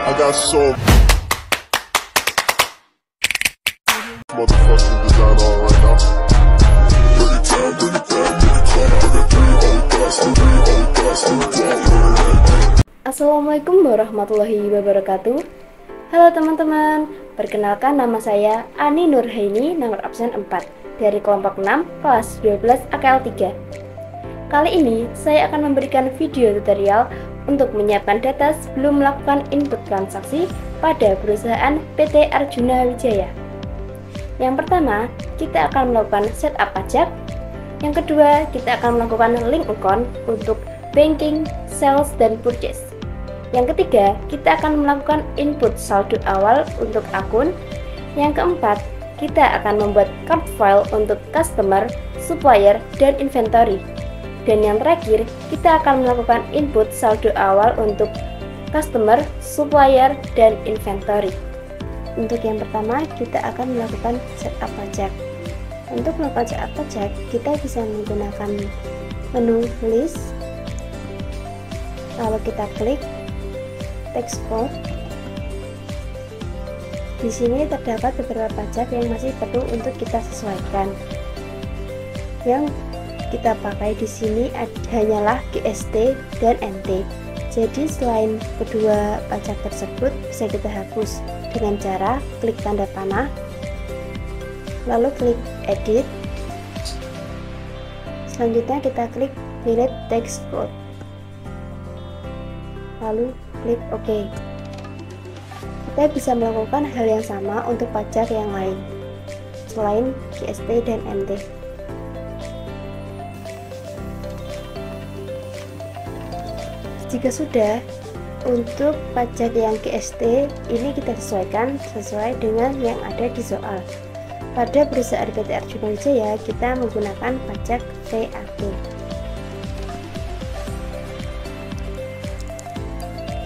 I got so motherfucking design on right now. Bring it down, bring it down, bring it down. I got 3 old guys. Assalamualaikum warahmatullahi wabarakatuh. Halo teman-teman, perkenalkan nama saya Ani Nurhaini, nomor absen 4 dari kelompok 6 kelas 12 AKL 3. Kali ini saya akan memberikan video tutorial untuk menyiapkan data sebelum melakukan input transaksi pada perusahaan PT Arjuna Wijaya. Yang pertama, kita akan melakukan setup pajak. Yang kedua, kita akan melakukan link account untuk banking, sales, dan purchase. Yang ketiga, kita akan melakukan input saldo awal untuk akun. Yang keempat, kita akan membuat card file untuk customer, supplier, dan inventory. Dan yang terakhir, kita akan melakukan input saldo awal untuk customer, supplier, dan inventory. Untuk yang pertama, kita akan melakukan setup pajak. Untuk melakukan setup pajak, kita bisa menggunakan menu list, lalu kita klik export. Di sini terdapat beberapa pajak yang masih perlu untuk kita sesuaikan. Yang kita pakai di sini hanyalah GST dan NT. Jadi selain kedua pajak tersebut bisa kita hapus dengan cara klik tanda panah, lalu klik edit. Selanjutnya kita klik delete text code, lalu klik OK. Kita bisa melakukan hal yang sama untuk pajak yang lain selain GST dan NT. Jika sudah, untuk pajak yang GST ini kita sesuaikan sesuai dengan yang ada di soal. Pada perusahaan PT Arjuna Wijaya kita menggunakan pajak VAT.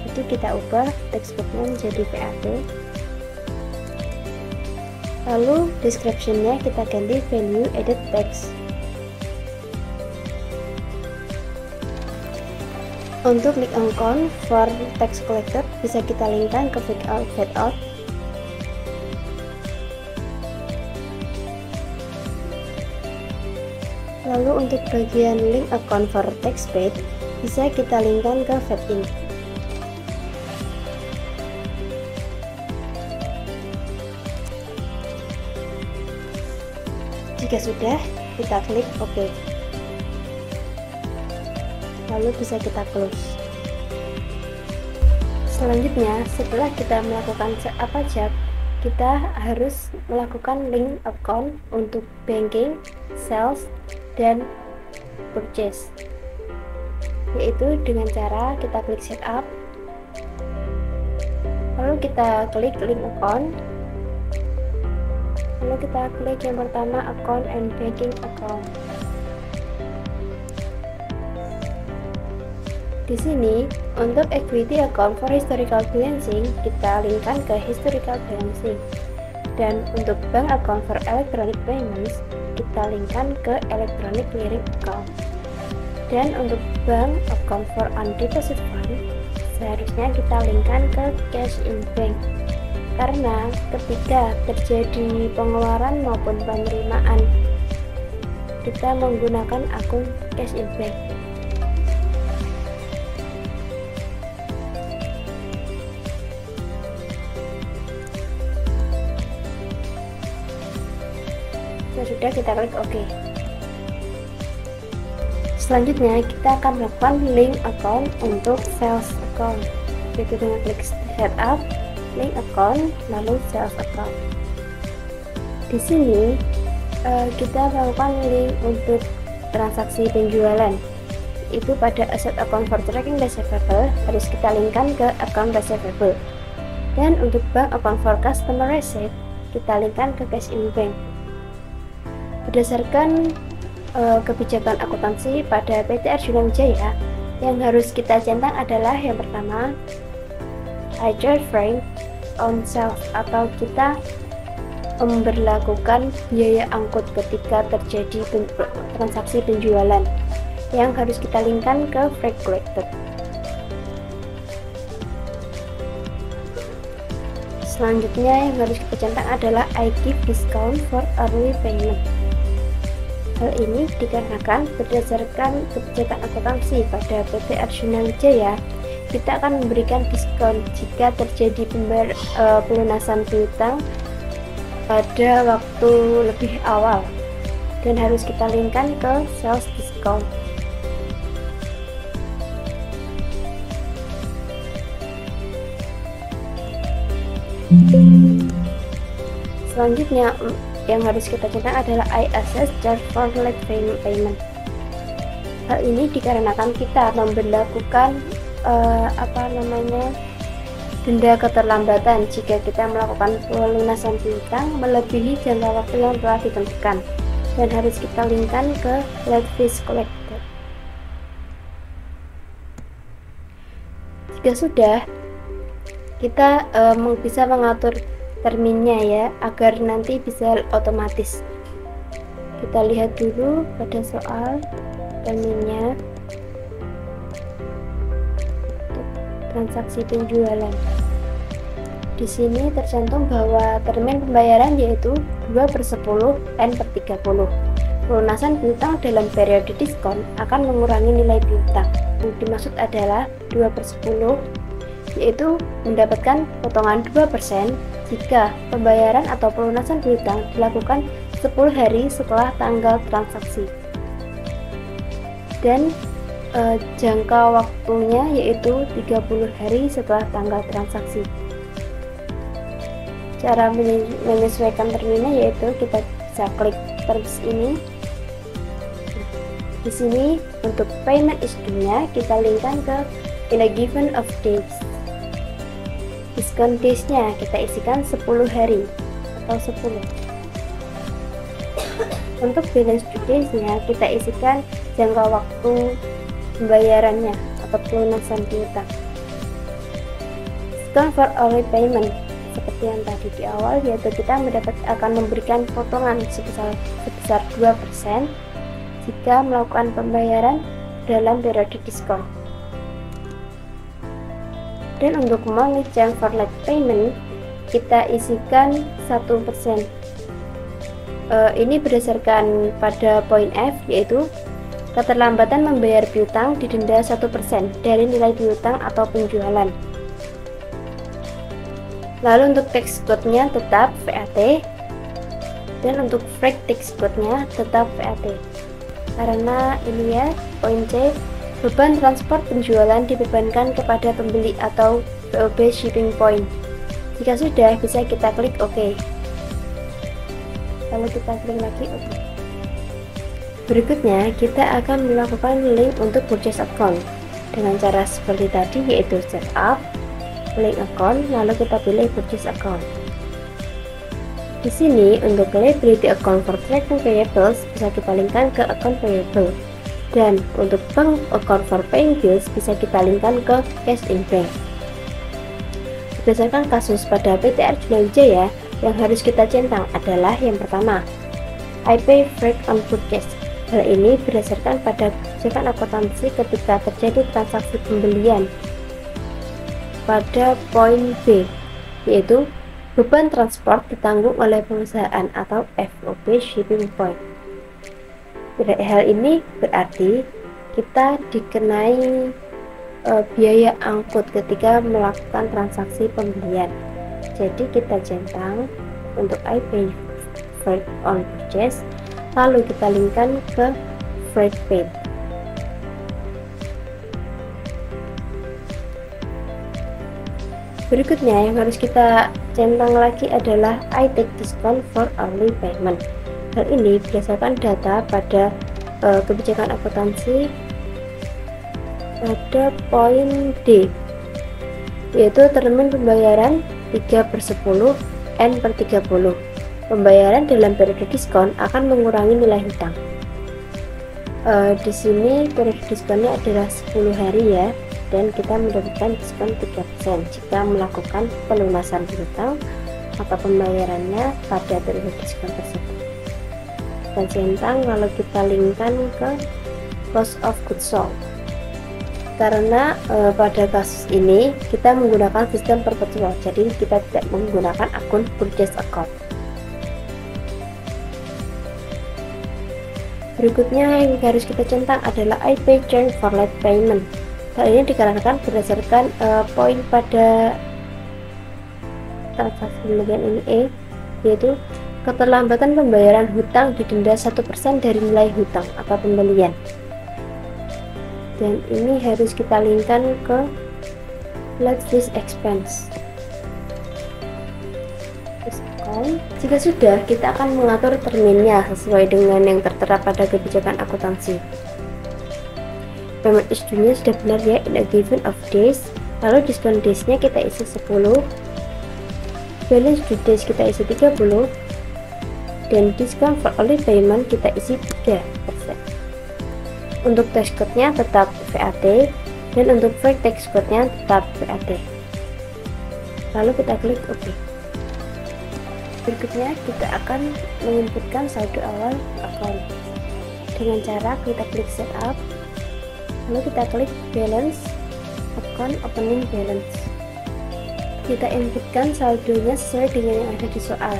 Itu kita ubah textbooknya menjadi VAT. Lalu description-nya kita ganti value added tax. Untuk link account for tax collector bisa kita linkkan ke VAT out. Lalu untuk bagian link account for tax paid bisa kita linkkan ke VAT in. Jika sudah, kita klik OK. Lalu bisa kita close. Selanjutnya, setelah kita melakukan setup pajak, kita harus melakukan link account untuk banking, sales, dan purchase, yaitu dengan cara kita klik setup, lalu kita klik link account, lalu kita klik yang pertama account and banking account. Di sini, untuk equity account for historical balancing, kita linkkan ke historical balancing. Dan untuk bank account for electronic payments, kita linkkan ke electronic clearing account. Dan untuk bank account for undeposit fund, seharusnya kita linkkan ke cash in bank. Karena ketika terjadi pengeluaran maupun penerimaan, kita menggunakan akun cash in bank. Sudah, kita klik OK. Selanjutnya kita akan melakukan link account untuk sales account, yaitu dengan klik setup, link account, lalu sales account. Di sini kita melakukan link untuk transaksi penjualan. Itu pada asset account for tracking receivable harus kita linkkan ke account receivable. Dan untuk bank account for customer receipt kita linkkan ke cash in bank. Berdasarkan kebijakan akuntansi pada PT Arjuna Wijaya, yang harus kita centang adalah yang pertama, either frame on sales, atau kita memberlakukan biaya angkut ketika terjadi transaksi penjualan yang harus kita linkkan ke freight collector. Selanjutnya yang harus kita centang adalah I give discount for early payment. Hal ini dikarenakan berdasarkan kebijakan akuntansi pada PT Arjuna Wijaya, kita akan memberikan diskon jika terjadi pelunasan piutang pada waktu lebih awal, dan harus kita linkkan ke sales discount. Selanjutnya yang harus kita centang adalah I assess charge for late payment. Hal ini dikarenakan kita memberlakukan denda keterlambatan jika kita melakukan pelunasan piutang melebihi jangka waktu yang telah ditentukan, dan harus kita linkkan ke late fees collected. Jika sudah, kita bisa mengatur terminnya ya, agar nanti bisa otomatis. Kita lihat dulu pada soal terminnya untuk transaksi penjualan. Di sini tercantum bahwa termin pembayaran yaitu 2/10 N/30. Pelunasan piutang dalam periode diskon akan mengurangi nilai piutang. Yang dimaksud adalah 2/10, yaitu mendapatkan potongan 2% jika pembayaran atau pelunasan piutang dilakukan 10 hari setelah tanggal transaksi, dan jangka waktunya yaitu 30 hari setelah tanggal transaksi. Cara menyesuaikan terminnya yaitu kita bisa klik terms ini. Di sini untuk payment is due-nya kita linkkan ke in a given of days. Diskon days-nya kita isikan 10 hari atau 10. Untuk balance due days-nya kita isikan jangka waktu pembayarannya atau pelunasan piutang. Diskon for early payment seperti yang tadi di awal, yaitu kita akan memberikan potongan sebesar 2% jika melakukan pembayaran dalam periode diskon. Dan untuk money change for late payment kita isikan 1%. Ini berdasarkan pada poin F, yaitu keterlambatan membayar piutang didenda 1% dari nilai piutang atau penjualan. Lalu untuk tax code-nya tetap VAT, dan untuk freight tax code-nya tetap VAT. Karena ini ya poin C, beban transport penjualan dibebankan kepada pembeli atau POB shipping point. Jika sudah, bisa kita klik OK. Lalu kita klik lagi OK. Berikutnya, kita akan melakukan link untuk purchase account dengan cara seperti tadi, yaitu setup, link account, lalu kita pilih purchase account. Di sini untuk liability account for trade payables bisa kita linkkan ke account payable. Dan untuk bank account for paying bills bisa kita linkkan ke cash in bank. Berdasarkan kasus pada PT Arjuna Wijaya, yang harus kita centang adalah yang pertama, I pay freight on purchase. Hal ini berdasarkan pada kebijakan akuntansi ketika terjadi transaksi pembelian. Pada poin B, yaitu beban transport ditanggung oleh perusahaan atau FOB shipping point. Hal ini berarti kita dikenai biaya angkut ketika melakukan transaksi pembelian. Jadi kita centang untuk I pay freight on purchase, lalu kita linkkan ke freight paid. Berikutnya yang harus kita centang lagi adalah I take discount for early payment. Hal ini berdasarkan data pada kebijakan akuntansi pada poin D, yaitu termin pembayaran 3/10 N/30. Pembayaran dalam periode diskon akan mengurangi nilai hutang. Di sini periode diskonnya adalah 10 hari ya, dan kita mendapatkan diskon 3% jika melakukan pelunasan hutang atau pembayarannya pada periode diskon tersebut. Kita centang lalu kita linkkan ke cost of goods sold. karena pada kasus ini kita menggunakan sistem perpetual, jadi kita tidak menggunakan akun purchase account. Berikutnya yang harus kita centang adalah I pay charge for late payment. Hal ini dikarenakan berdasarkan poin pada transaksi pembelian ini yaitu keterlambatan pembayaran hutang didenda 1% dari nilai hutang atau pembelian. Dan ini harus kita linkkan ke late fees expense. Jika sudah, kita akan mengatur terminnya sesuai dengan yang tertera pada kebijakan akuntansi. Payment is due-nya sudah benar ya, in a given of days. Lalu discount days-nya kita isi 10, balance due days kita isi 30, dan discount for early payment kita isi 3%. Untuk tax code-nya tetap VAT, dan untuk fair tax code-nya tetap VAT. Lalu kita klik OK. Berikutnya kita akan menginputkan saldo awal account dengan cara kita klik setup, lalu kita klik balance, account opening balance. Kita inputkan saldonya sesuai dengan yang ada di soal.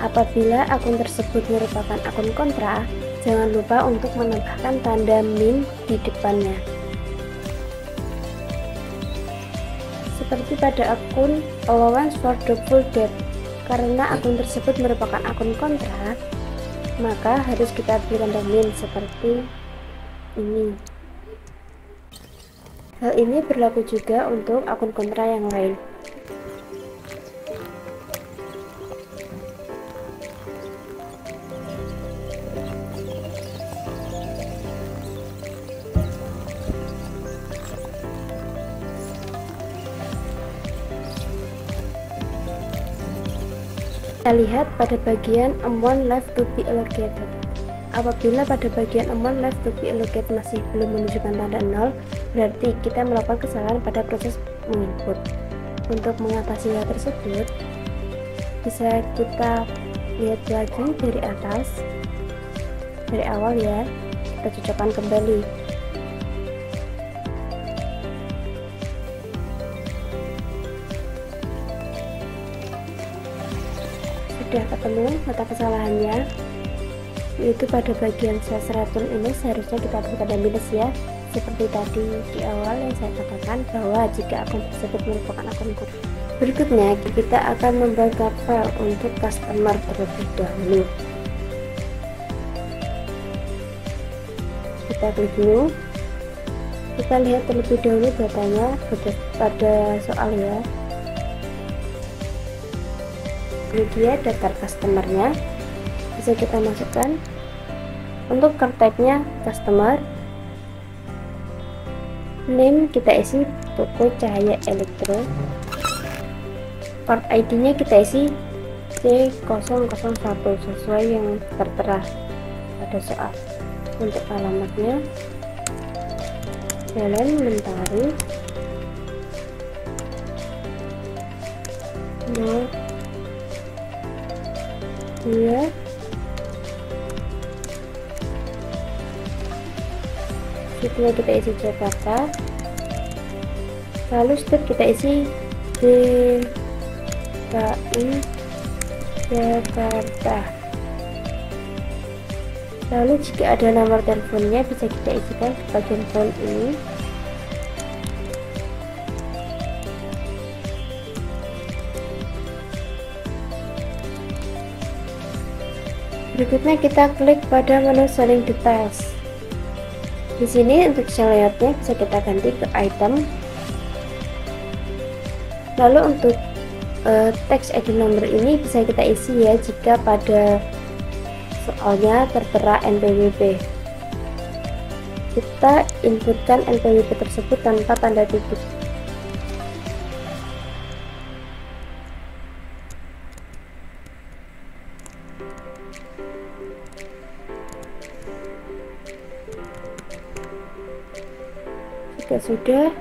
Apabila akun tersebut merupakan akun kontra, jangan lupa untuk menambahkan tanda min di depannya. Seperti pada akun allowance for doubtful debt, karena akun tersebut merupakan akun kontra, maka harus kita beri tanda min seperti ini. Hal ini berlaku juga untuk akun kontra yang lain. Kita lihat pada bagian amount left to be allocated. Apabila pada bagian amount left to be allocated masih belum menunjukkan tanda 0, berarti kita melakukan kesalahan pada proses menginput. Untuk mengatasi hal tersebut, bisa kita lihat lagi dari atas, dari awal ya, kita cocokkan kembali. Sudah ketemu mata kesalahannya, yaitu pada bagian sales return ini seharusnya kita beri tanda minus ya, seperti tadi di awal yang saya katakan bahwa jika akun tersebut merupakan akun kontra. Berikutnya kita akan membuka file untuk customer terlebih dahulu. Kita klik dulu, kita lihat terlebih dahulu datanya pada soal ya. Ini dia daftar customernya, bisa kita masukkan. Untuk card type-nya customer, name kita isi toko cahaya elektro, card ID-nya kita isi C001 sesuai yang tertera pada soal. Untuk alamatnya Jalan Mentari No 2 setelah kita isi Jakarta, lalu step kita isi DKI Jakarta. Lalu jika ada nomor teleponnya bisa kita isikan ke bagian phone ini. Berikutnya kita klik pada menu selling details. Di sini untuk cell layoutnya bisa kita ganti ke item. Lalu untuk text ID number ini bisa kita isi ya jika pada soalnya tertera NPWP. Kita inputkan NPWP tersebut tanpa tanda titik. Jika sudah,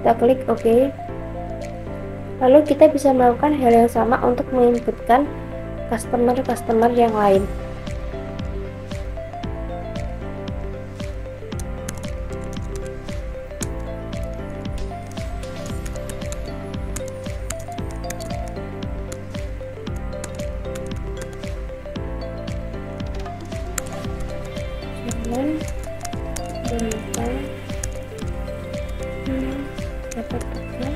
kita klik OK. Lalu kita bisa melakukan hal yang sama untuk menginputkan customer yang lain. kotaknya.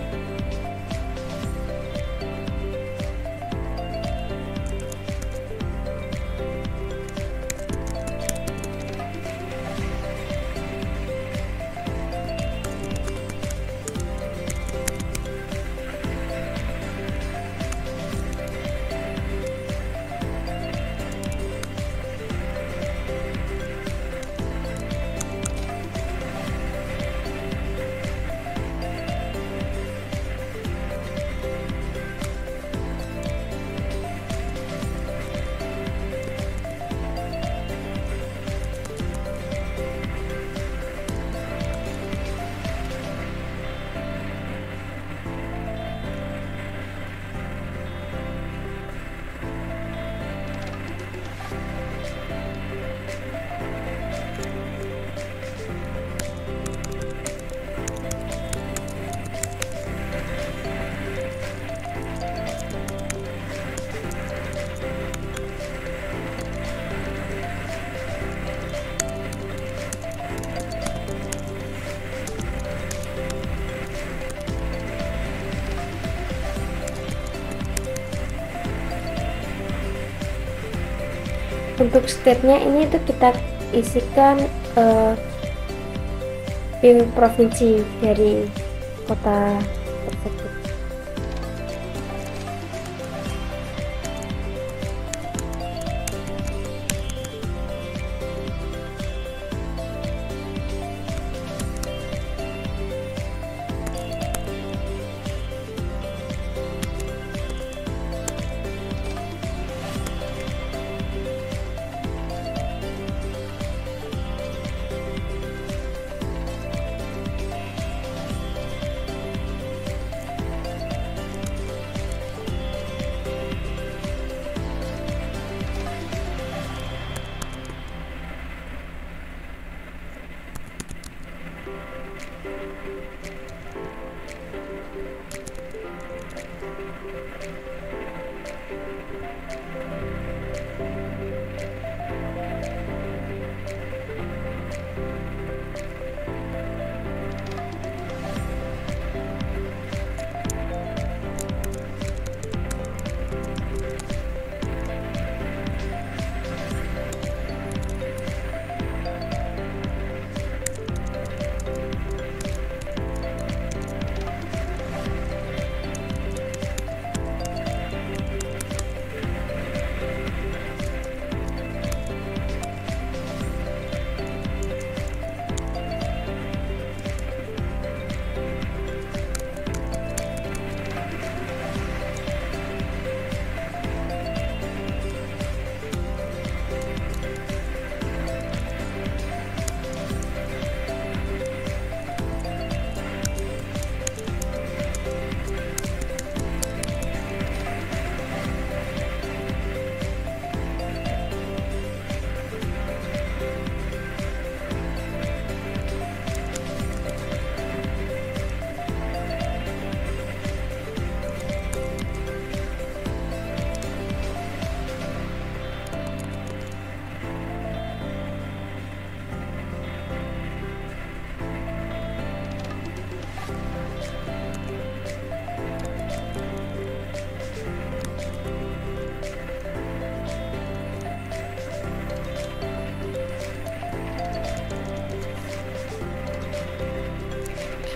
Untuk stepnya ini tuh kita isikan PIN provinsi dari kota tersebut.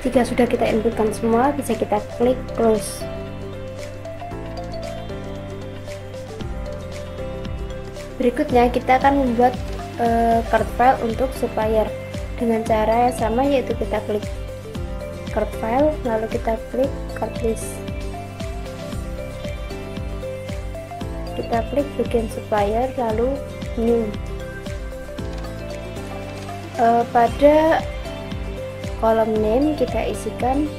Jika sudah kita inputkan semua, bisa kita klik close. Berikutnya kita akan membuat card file untuk supplier dengan cara yang sama, yaitu kita klik card file, lalu kita klik card list. Kita klik bagian supplier, lalu new. Pada kolom name kita isikan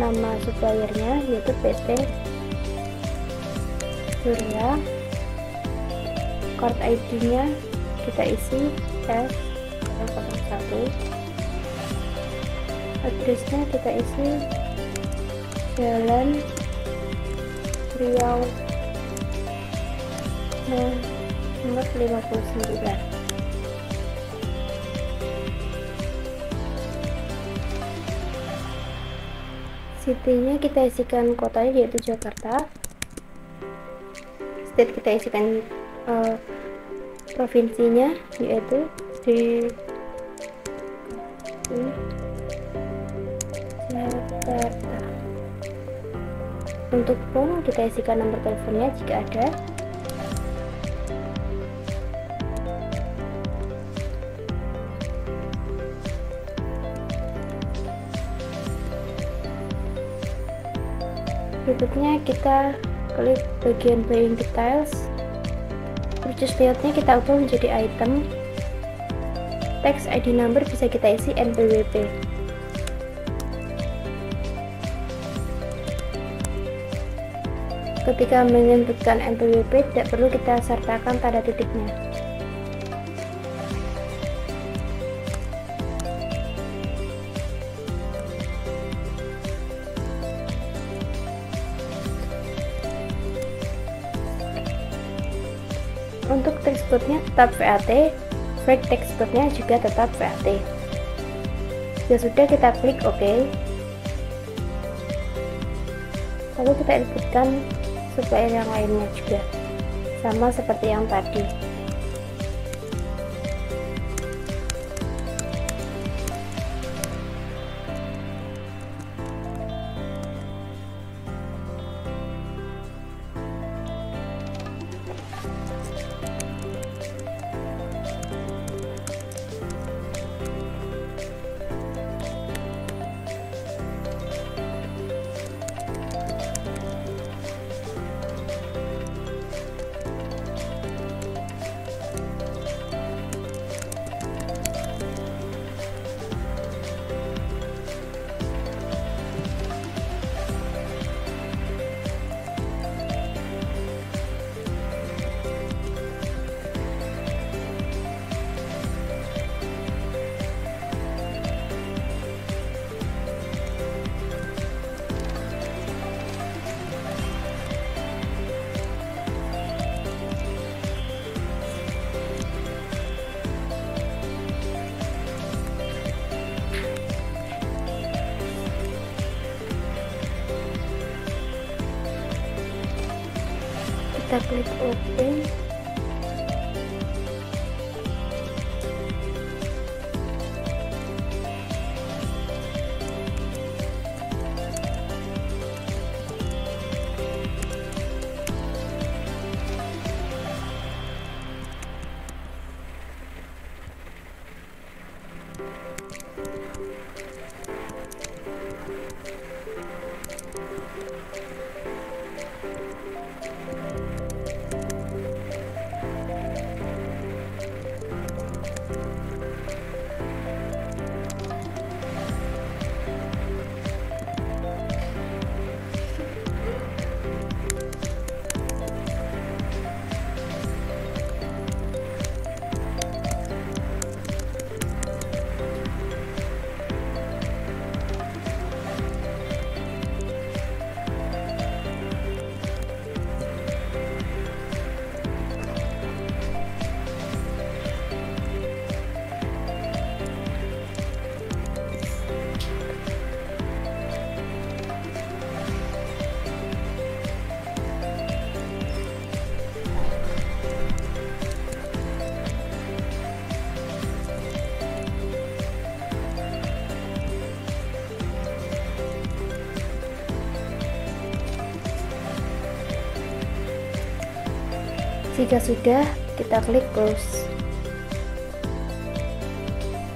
nama suppliernya, yaitu PT Surya. Card ID nya kita isi S01. Addressnya kita isi Jalan Riau nomor 59. City-nya kita isikan kotanya yaitu Jakarta. State kita isikan provinsinya yaitu di Jakarta. Untuk phone kita isikan nomor teleponnya jika ada. Berikutnya kita klik bagian buying details. Purchase layoutnya kita ubah menjadi item. Text ID number bisa kita isi NPWP. Ketika menyebutkan NPWP tidak perlu kita sertakan tanda titiknya. Untuk text code-nya tetap VAT, break text code-nya juga tetap VAT. Jika sudah, kita klik OK. Lalu kita inputkan supplier yang lainnya juga, sama seperti yang tadi. Kita klik open. Jika sudah, kita klik close.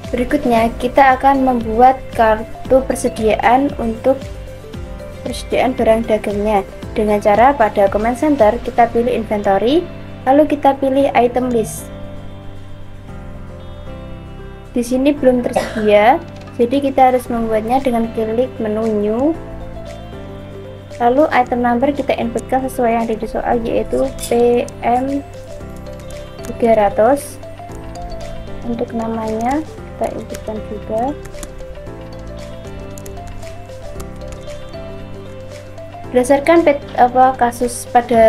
Berikutnya, kita akan membuat kartu persediaan untuk persediaan barang dagangnya. Dengan cara pada command center, kita pilih inventory, lalu kita pilih item list. Di sini belum tersedia, jadi kita harus membuatnya dengan klik menu new. Lalu item number kita inputkan sesuai yang ada di soal, yaitu PM300. Untuk namanya kita inputkan juga. Berdasarkan kasus pada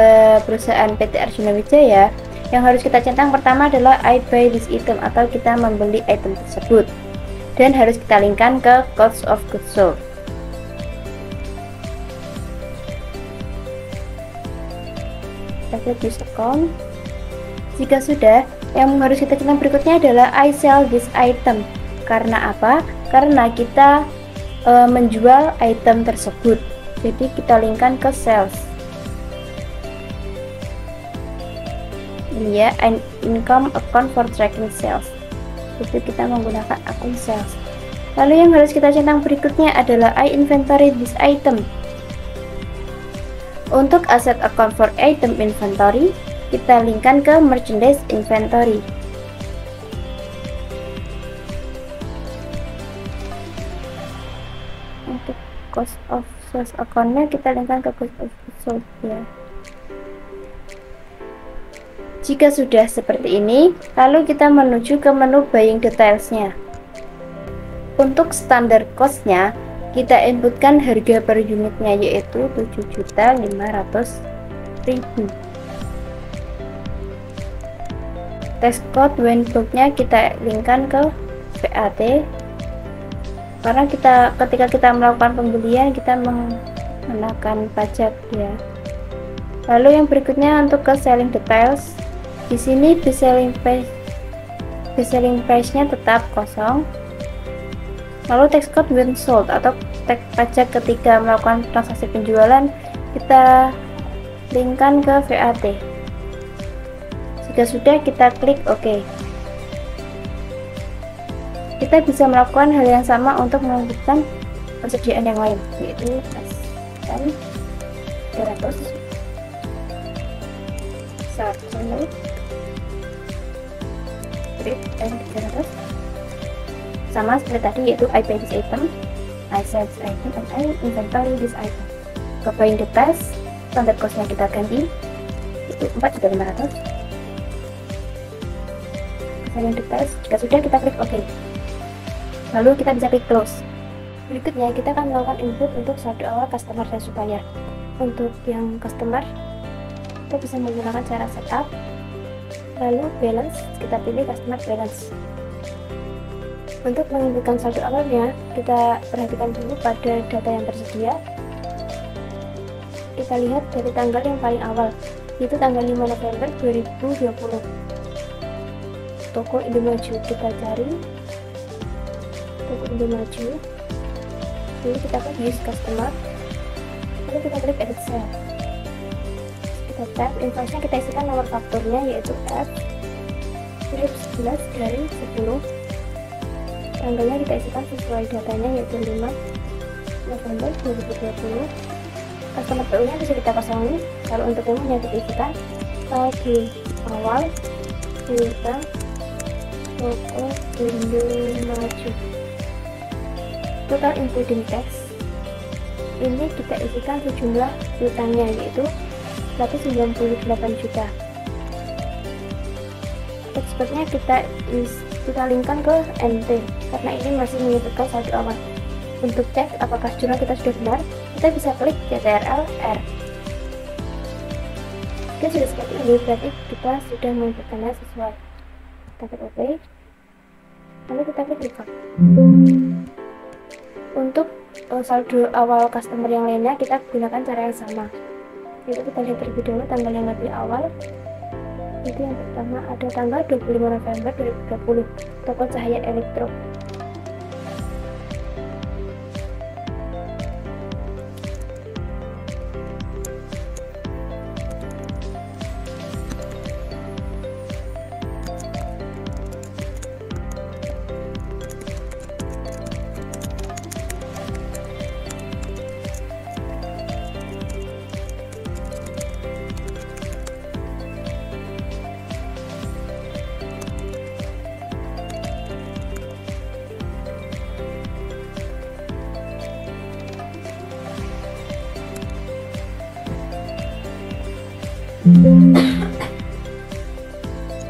perusahaan PT Arjuna Wijaya, yang harus kita centang pertama adalah I buy this item atau kita membeli item tersebut, dan harus kita linkkan ke cost of goods sold. klik use account. Jika sudah, yang harus kita centang berikutnya adalah I sell this item. Karena apa? Karena kita menjual item tersebut. Jadi kita linkkan ke sales. Ini ya, an income account for tracking sales. Itu kita menggunakan akun sales. Lalu yang harus kita centang berikutnya adalah I inventory this item. Untuk aset account for item inventory, kita linkkan ke merchandise inventory. Untuk cost of sales account-nya kita linkkan ke cost of sales ya. Jika sudah seperti ini, lalu kita menuju ke menu buying details-nya. Untuk standar cost-nya, kita inputkan harga per unitnya yaitu 7.500.000. Tax code windbox-nya kita linkkan ke VAT karena ketika kita melakukan pembelian kita mengenakan pajak ya. Lalu yang berikutnya untuk ke selling details. Di sini base selling price-nya tetap kosong. Lalu tax code when sold atau tax pajak ketika melakukan transaksi penjualan kita linkkan ke VAT. Jika sudah, kita klik OK. Kita bisa melakukan hal yang sama untuk melanjutkan persediaan yang lain, yaitu SN 300 Sarcone Trip and 300 sama seperti tadi, yaitu I pay this item, I sell this item, and I inventory this item. Ke buying details, standard cost-nya kita ganti, itu 4.500. Selling details, jika sudah kita klik OK. Lalu kita bisa klik close. Berikutnya kita akan melakukan input untuk saldo awal customer dan supplier. Untuk yang customer, kita bisa menggunakan cara setup. Lalu balance, kita pilih customer balance. Untuk menginputkan saldo awalnya, kita perhatikan dulu pada data yang tersedia. Kita lihat dari tanggal yang paling awal, yaitu tanggal 5 November 2020. Toko Indomaju, kita cari Toko Indomaju, lalu kita klik use customer, lalu kita klik edit cell. Kita tap invoice-nya, kita isikan nomor fakturnya yaitu F 11/10. Tanggalnya kita isikan sesuai datanya yaitu 5 November 2020. Customer PU-nya bisa kita kosongin. Kalau untuk umumnya kita isikan di awal kita Toko Indomaju. Total including tax ini kita isikan sejumlah piutangnya yaitu 198 juta. Exportnya kita linkkan ke NT karena ini masih menyebutkan saldo awal. Untuk cek apakah jurnal kita sudah benar, kita bisa klik CTRL R. Jika sudah seperti ini, berarti kita sudah menginputkannya sesuai. Kita klik OK, lalu kita klik record. Untuk saldo awal customer yang lainnya kita gunakan cara yang sama, yaitu kita lihat terlebih dahulu tanggal yang lebih awal. Itu yang pertama ada tanggal 25 November 2020, Toko Cahaya Elektro.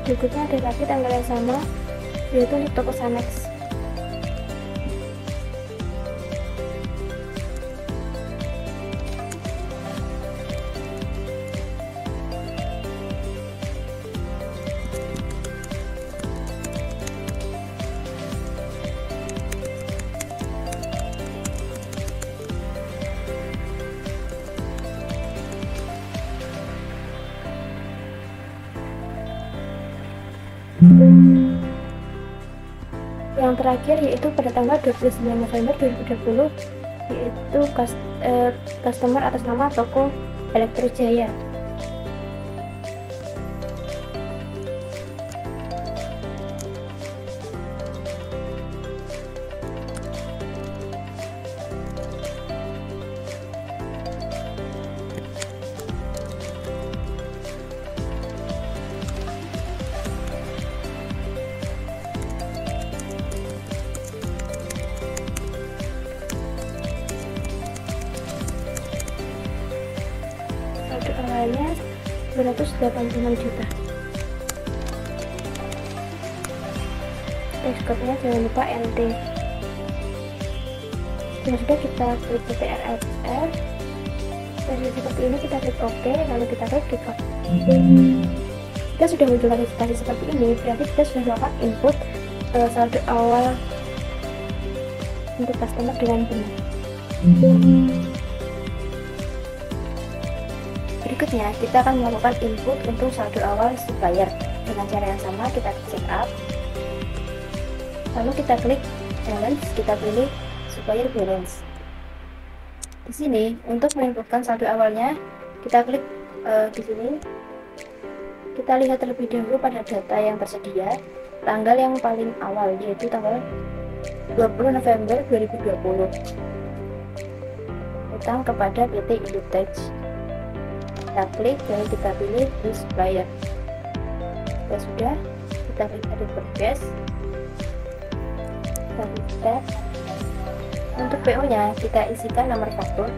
Berikutnya ada lagi tanggal yang sama, yaitu untuk toko Sanex. Yang terakhir yaitu pada tanggal 29 November 2020, yaitu customer atas nama toko Elektro Jaya. Saldo awalnya 286 juta. Ekspornya jangan lupa NT. Dan sudah kita klik PTRLR. Dan seperti ini kita klik OK, lalu kita klik Recap. Jika sudah muncul notifikasi seperti ini, berarti kita sudah melakukan input saldo awal untuk customer dengan benar. Berikutnya, kita akan melakukan input untuk saldo awal supplier. Dengan cara yang sama, kita klik setup, lalu kita klik balance, kita pilih supplier balance. Di sini, untuk menginputkan saldo awalnya, kita klik di sini. Kita lihat terlebih dahulu pada data yang tersedia, tanggal yang paling awal, yaitu tanggal 20 November 2020. Utang kepada PT Indotech. Kita klik dan kita pilih New Supplier. Jika sudah, kita klik Edit Purchase. Kita untuk PO nya kita isikan nomor faktur,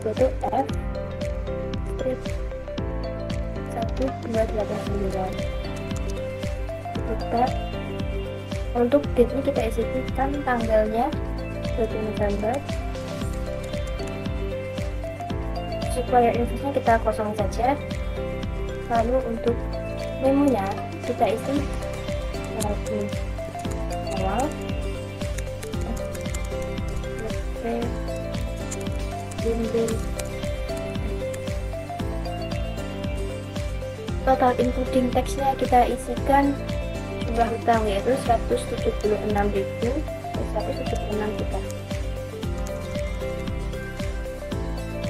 yaitu F strip 1289. Kita untuk date nya kita isikan tanggalnya 20 November. Supplier invoice-nya kita kosong saja. Lalu untuk memonya kita isi awal total including text-nya kita isikan jumlah hutang, yaitu 176.176 juta.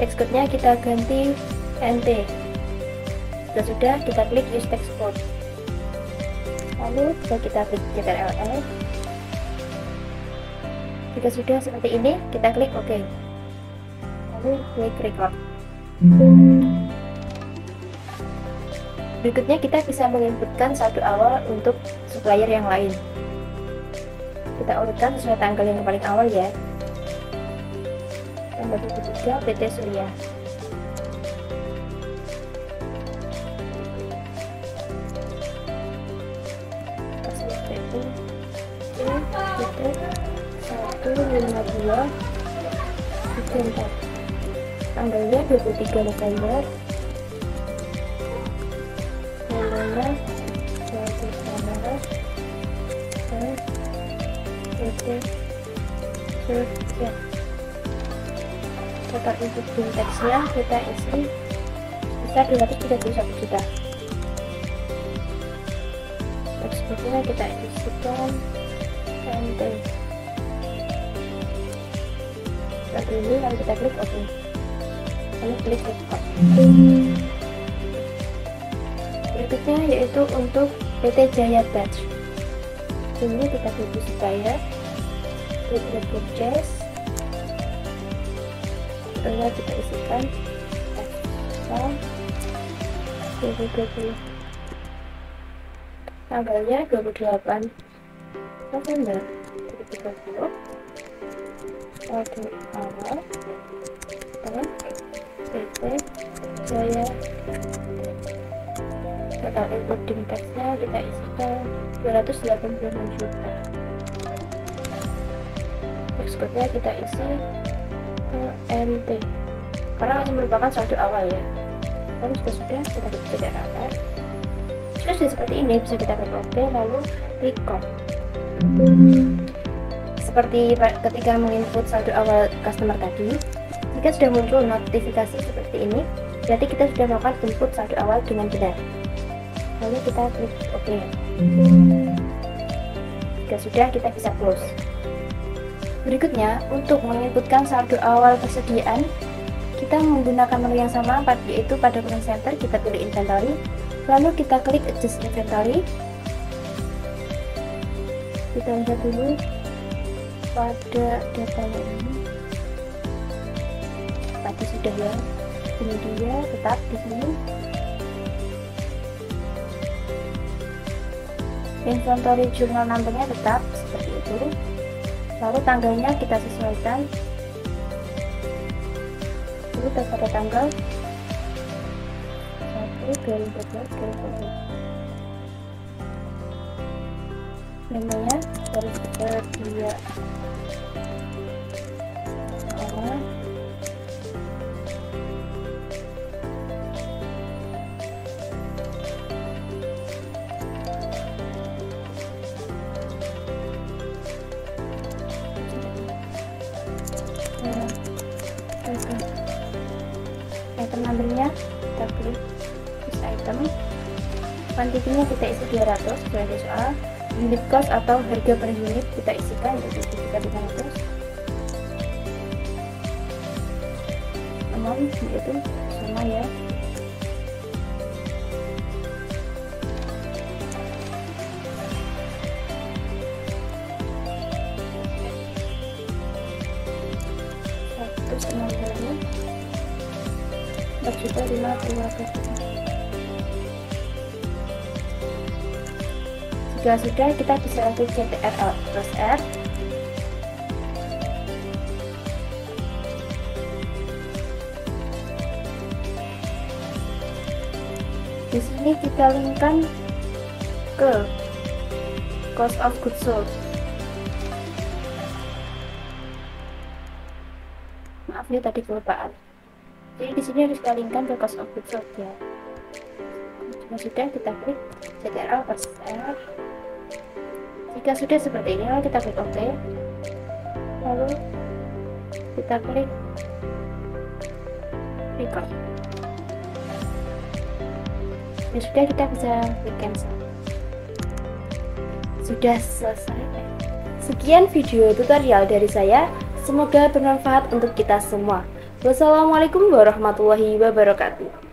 Text code-nya kita ganti NT. Sudah kita klik use text code, lalu kita klik CTRL. Jika sudah seperti ini, kita klik OK, lalu klik record. Berikutnya kita bisa menginputkan saldo awal untuk supplier yang lain. Kita urutkan sesuai tanggal yang paling awal ya. Tanggal 23 PT Surya. PT 152 34. Tanggalnya 23 November. Tanggalnya 20 November. PT Surya. Total input text-nya kita isi sebesar 231 juta. Text-nya kita isikan NT. Seperti ini, lalu kita klik OK, lalu klik record. Berikutnya yaitu untuk PT Jaya Batch. Ini kita klik supplier, klik purchase. Setelah kita isikan FA 2020, tanggalnya 28 November 2020, saldo awal dan PT Jaya. Total including text-nya kita isikan 286 juta. Text code-nya kita isi NT karena masih merupakan saldo awal ya. Lalu sudah kita klik CTRL. Jika sudah seperti ini, bisa kita klik OK, lalu record. Seperti ketika menginput saldo awal customer tadi, jika sudah muncul notifikasi seperti ini, berarti kita sudah melakukan input saldo awal dengan benar. Lalu kita klik OK. Jika sudah, kita bisa close. Berikutnya, untuk menginputkan saldo awal persediaan, kita menggunakan menu yang sama, yaitu pada menu center kita pilih inventory, lalu kita klik adjust inventory. Kita lihat dulu pada datanya ini, tadi sudah ya, ini dia tetap di sini. Inventory jurnal numbernya tetap seperti itu, lalu tanggalnya kita sesuaikan, lalu pada tanggal 1/2014. Namanya harus tersedia awal item numbernya kita klik use item, quantity-nya kita isi 200 sesuai di soal, unit cost atau harga per unit kita isikan yaitu 300, amount yaitu sama ya, Jika sudah, kita bisa klik CTRL plus R. Di sini kita linkkan ke cost of goods sold. Maaf ya tadi kelupaan. Jadi di sini harus kita linkkan ke cost of goods sold ya. Jika sudah, kita klik CTRL plus R. Jika sudah seperti ini, lalu kita klik OK, lalu kita klik record. Ya sudah, kita bisa klik cancel. Sudah selesai. Sekian video tutorial dari saya, semoga bermanfaat untuk kita semua. Wassalamualaikum warahmatullahi wabarakatuh.